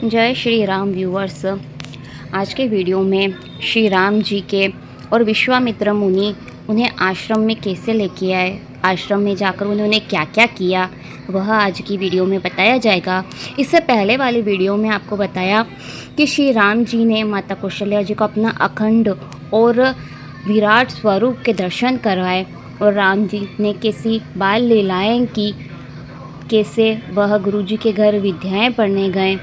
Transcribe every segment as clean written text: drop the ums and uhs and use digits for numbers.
जय श्री राम व्यूवर्स। आज के वीडियो में श्री राम जी के और विश्वामित्र मुनि उन्हें आश्रम में कैसे लेके आए, आश्रम में जाकर उन्होंने क्या क्या किया, वह आज की वीडियो में बताया जाएगा। इससे पहले वाली वीडियो में आपको बताया कि श्री राम जी ने माता कौशल्या जी को अपना अखंड और विराट स्वरूप के दर्शन करवाए और राम जी ने कैसी बाल लीलाएं की, कैसे वह गुरु जी के घर विद्याएं पढ़ने गए,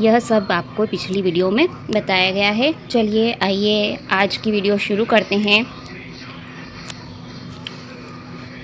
यह सब आपको पिछली वीडियो में बताया गया है। चलिए आइए आज की वीडियो शुरू करते हैं।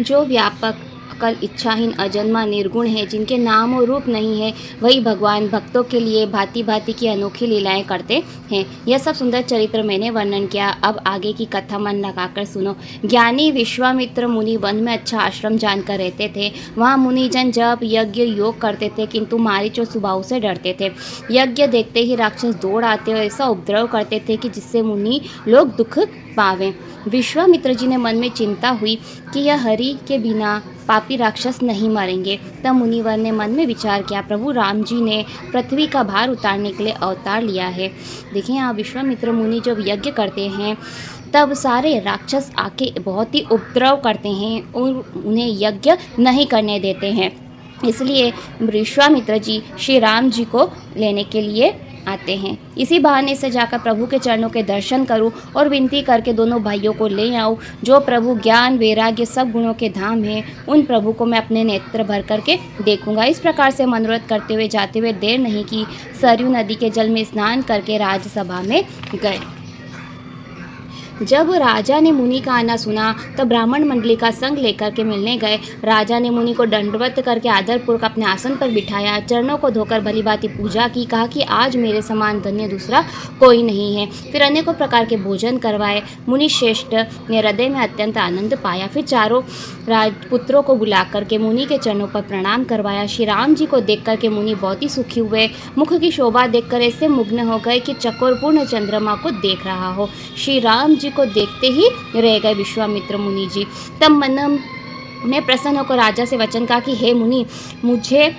जो व्यापक अकल इच्छाहीन अजन्मा निर्गुण है, जिनके नाम और रूप नहीं है, वही भगवान भक्तों के लिए भांति भांति की अनोखी लीलाएं करते हैं। यह सब सुंदर चरित्र मैंने वर्णन किया। अब आगे की कथा मन लगाकर सुनो। ज्ञानी विश्वामित्र मुनि वन में अच्छा आश्रम जानकर रहते थे। वहाँ मुनिजन जप यज्ञ योग करते थे, किंतु मारीच और सुबाहु से डरते थे। यज्ञ देखते ही राक्षस दौड़ आते और ऐसा उपद्रव करते थे कि जिससे मुनि लोग दुख पावें। विश्वामित्र जी ने मन में चिंता हुई कि यह हरि के बिना पापी राक्षस नहीं मरेंगे। तब मुनिवर ने मन में विचार किया, प्रभु राम जी ने पृथ्वी का भार उतारने के लिए अवतार लिया है। देखिए यहाँ विश्वामित्र मुनि जब यज्ञ करते हैं तब सारे राक्षस आके बहुत ही उपद्रव करते हैं और उन्हें यज्ञ नहीं करने देते हैं। इसलिए विश्वामित्र जी श्री राम जी को लेने के लिए आते हैं। इसी बहाने से जाकर प्रभु के चरणों के दर्शन करूं और विनती करके दोनों भाइयों को ले आऊं। जो प्रभु ज्ञान वैराग्य सब गुणों के धाम हैं, उन प्रभु को मैं अपने नेत्र भर करके देखूंगा। इस प्रकार से मनोरथ करते हुए जाते हुए देर नहीं की, सरयू नदी के जल में स्नान करके राजसभा में गए। जब राजा ने मुनि का आना सुना तब ब्राह्मण मंडली का संग लेकर के मिलने गए। राजा ने मुनि को दंडवत करके आदरपूर्वक अपने आसन पर बिठाया, चरणों को धोकर भली भांति पूजा की, कहा कि आज मेरे समान धन्य दूसरा कोई नहीं है। फिर अनेकों प्रकार के भोजन करवाए। मुनि श्रेष्ठ ने हृदय में अत्यंत आनंद पाया। फिर चारों राजपुत्रों को बुला करके मुनि के चरणों पर प्रणाम करवाया। श्री राम जी को देख करके मुनि बहुत ही सुखी हुए। मुख की शोभा देखकर ऐसे मुग्न हो गए कि चकोर पूर्ण चंद्रमा को देख रहा हो। श्री राम जी को देखते ही रह गए विश्वामित्र मुनि जी। तब मन में प्रसन्न होकर राजा से वचन कहा कि हे मुनि, मुझे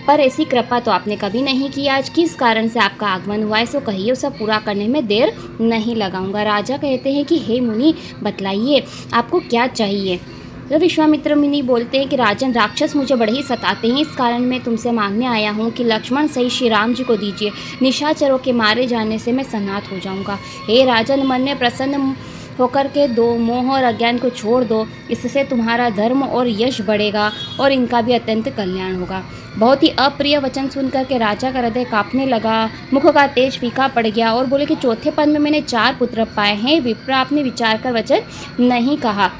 पर ऐसी कृपा तो आपने कभी नहीं की। आज किस कारण से आपका आगमन हुआ है, सो कहिए, उसे पूरा करने में देर नहीं लगाऊंगा। राजा कहते हैं कि हे मुनि, बतलाइए आपको क्या चाहिए। तो विश्वामित्र मुनि बोलते हैं कि राजन, राक्षस मुझे बड़े ही सताते हैं, इस कारण मैं तुमसे मांगने आया हूँ कि लक्ष्मण सही श्री राम जी को दीजिए। निशाचरों के मारे जाने से मैं सनाथ हो जाऊँगा। हे राजन, मन में प्रसन्न होकर के दो मोह और अज्ञान को छोड़ दो, इससे तुम्हारा धर्म और यश बढ़ेगा और इनका भी अत्यंत कल्याण होगा। बहुत ही अप्रिय वचन सुनकर के राजा का हृदय कांपने लगा, मुख का तेज फीका पड़ गया और बोले कि चौथे पद में मैंने 4 पुत्र पाए हैं। विप्र, आपने विचार कर वचन नहीं कहा।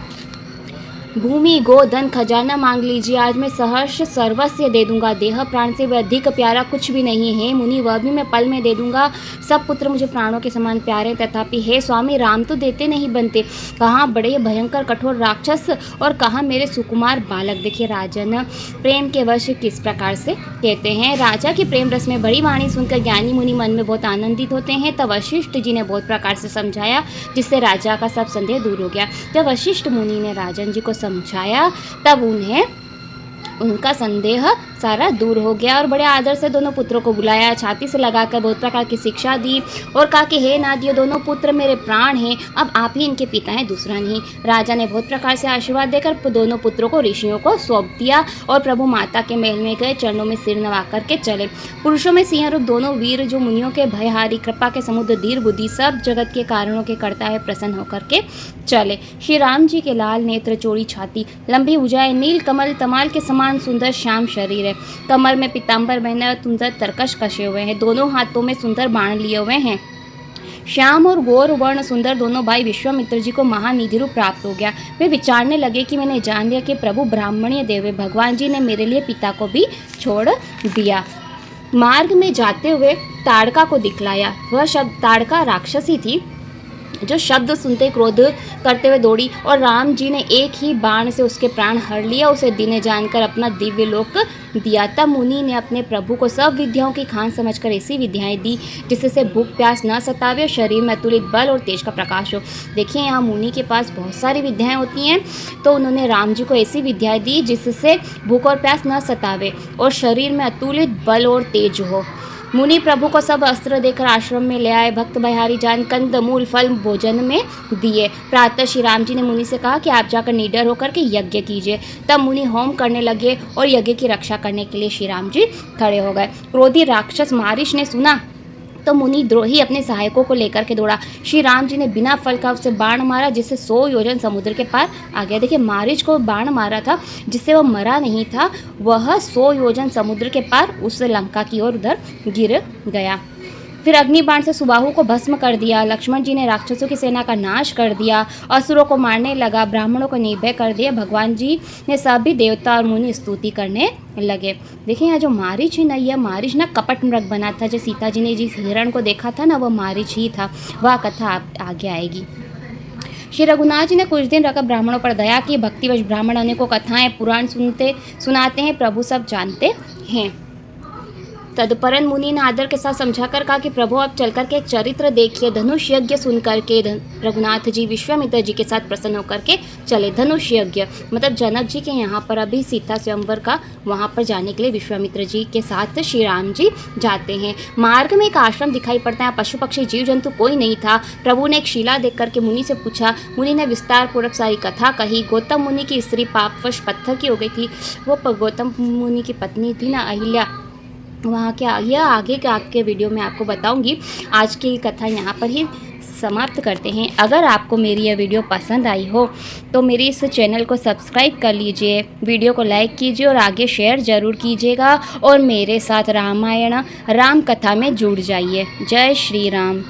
भूमि गो धन खजाना मांग लीजिए, आज मैं सहर्ष सर्वस्व दे दूंगा। देह प्राण से भी अधिक प्यारा कुछ भी नहीं है मुनि, वह भी मैं पल में दे दूंगा। सब पुत्र मुझे प्राणों के समान प्यारे, तथापि हे स्वामी, राम तो देते नहीं बनते। कहाँ बड़े भयंकर कठोर राक्षस और कहाँ मेरे सुकुमार बालक। देखिए राजन प्रेम के वश किस प्रकार से कहते हैं। राजा की प्रेम रस में बड़ी वाणी सुनकर ज्ञानी मुनि मन में बहुत आनंदित होते हैं। तब वशिष्ठ जी ने बहुत प्रकार से समझाया, जिससे राजा का सब संदेह दूर हो गया। जब वशिष्ठ मुनि ने राजन जी को समझाया तब उनका संदेह सारा दूर हो गया और बड़े आदर से दोनों पुत्रों को बुलाया, छाती से लगाकर बहुत प्रकार की शिक्षा दी और कहा कि हे नादियो, दोनों पुत्र मेरे प्राण हैं, अब आप ही इनके पिता हैं, दूसरा नहीं। राजा ने बहुत प्रकार से आशीर्वाद देकर दोनों पुत्रों को ऋषियों को सौंप दिया और प्रभु माता के महल में गए, चरणों में सिर नवा करके चले। पुरुषों में सिंह रूप दोनों वीर, जो मुनियों के भयहारी, कृपा के समुद्र, धीर बुद्धि, सब जगत के कारणों के करता है, प्रसन्न होकर के चले। श्री राम जी के लाल नेत्र, चौड़ी छाती, लंबी भुजाएं, नील कमल तमाल के समान सुंदर श्याम शरीर है। कमर में पीताम्बर पहने और सुंदर तरकश कसे हुए हैं। दोनों हाथों में सुंदर बाण लिए हुए हैं। श्याम और गौर वर्ण सुंदर दोनों भाई विश्वामित्र जी को महानिधि रूप प्राप्त हो गया। वे विचारने लगे कि मैंने जान लिया कि प्रभु ब्राह्मणीय देव है, भगवान जी ने मेरे लिए पिता को भी छोड़ दिया। मार्ग में जाते हुए ताड़का को दिखलाया। वह शब्द ताड़का राक्षसी थी, जो शब्द सुनते क्रोध करते हुए दौड़ी और राम जी ने एक ही बाण से उसके प्राण हर लिया, उसे दीने जानकर अपना दिव्य लोक दिया। तब मुनि ने अपने प्रभु को सब विद्याओं की खान समझकर ऐसी विद्याएं दी जिससे भूख प्यास न सतावे और शरीर में अतुलित बल और तेज का प्रकाश हो। देखिए यहाँ मुनि के पास बहुत सारी विद्याएं होती हैं, तो उन्होंने राम जी को ऐसी विद्याएं दी जिससे भूख और प्यास न सतावे और शरीर में अतुलित बल और तेज हो। मुनि प्रभु को सब अस्त्र देकर आश्रम में ले आए। भक्त भयहारी जान कंद मूल फल भोजन में दिए। प्रातः श्री राम जी ने मुनि से कहा कि आप जाकर निडर होकर के यज्ञ कीजिए। तब मुनि होम करने लगे और यज्ञ की रक्षा करने के लिए श्री राम जी खड़े हो गए। क्रोधी राक्षस मारीच ने सुना तो मुनि द्रोही अपने सहायकों को लेकर के दौड़ा। श्री राम जी ने बिना फल का उससे बाण मारा, जिससे 100 योजन समुद्र के पार आ गया। देखिए, मारीच को बाण मारा था जिससे वह मरा नहीं था, वह 100 योजन समुद्र के पार उस लंका की ओर उधर गिर गया। फिर अग्निबाण से सुबाहु को भस्म कर दिया। लक्ष्मण जी ने राक्षसों की सेना का नाश कर दिया, असुरों को मारने लगा, ब्राह्मणों को निर्भय कर दिया। भगवान जी ने सभी देवता और मुनि स्तुति करने लगे। देखिए, यहाँ जो मारीच है ना, यह मारीच ना कपट मृग बना था। जो सीता जी ने जिस हिरण को देखा था ना, वह मारीच ही था। वह कथा आगे आएगी। श्री रघुनाथ जी ने कुछ दिन रखकर ब्राह्मणों पर दया की। भक्तिवश ब्राह्मण अनेकों कथाएं पुराण सुनाते हैं, प्रभु सब जानते हैं। तदुपरांत मुनि ने आदर के साथ समझाकर कहा कि प्रभु आप चलकर के एक चरित्र देखिए। धनुष यज्ञ सुन करके रघुनाथ जी विश्वामित्र जी के साथ प्रसन्न होकर के चले। धनुष यज्ञ मतलब जनक जी के यहाँ पर अभी सीता स्वयंवर का वहाँ पर जाने के लिए विश्वामित्र जी के साथ श्री राम जी जाते हैं। मार्ग में एक आश्रम दिखाई पड़ता है, पशु पक्षी जीव जंतु कोई नहीं था। प्रभु ने एक शिला देख करके मुनि से पूछा। मुनि ने विस्तार पूर्वक सारी कथा कही। गौतम मुनि की स्त्री पापवश पत्थर की हो गई थी। वो गौतम मुनि की पत्नी थी ना अहिल्या, वहाँ के यह आगे के वीडियो में आपको बताऊंगी। आज की कथा यहाँ पर ही समाप्त करते हैं। अगर आपको मेरी यह वीडियो पसंद आई हो तो मेरे इस चैनल को सब्सक्राइब कर लीजिए, वीडियो को लाइक कीजिए और आगे शेयर ज़रूर कीजिएगा और मेरे साथ रामायण राम कथा में जुड़ जाइए। जय श्री राम।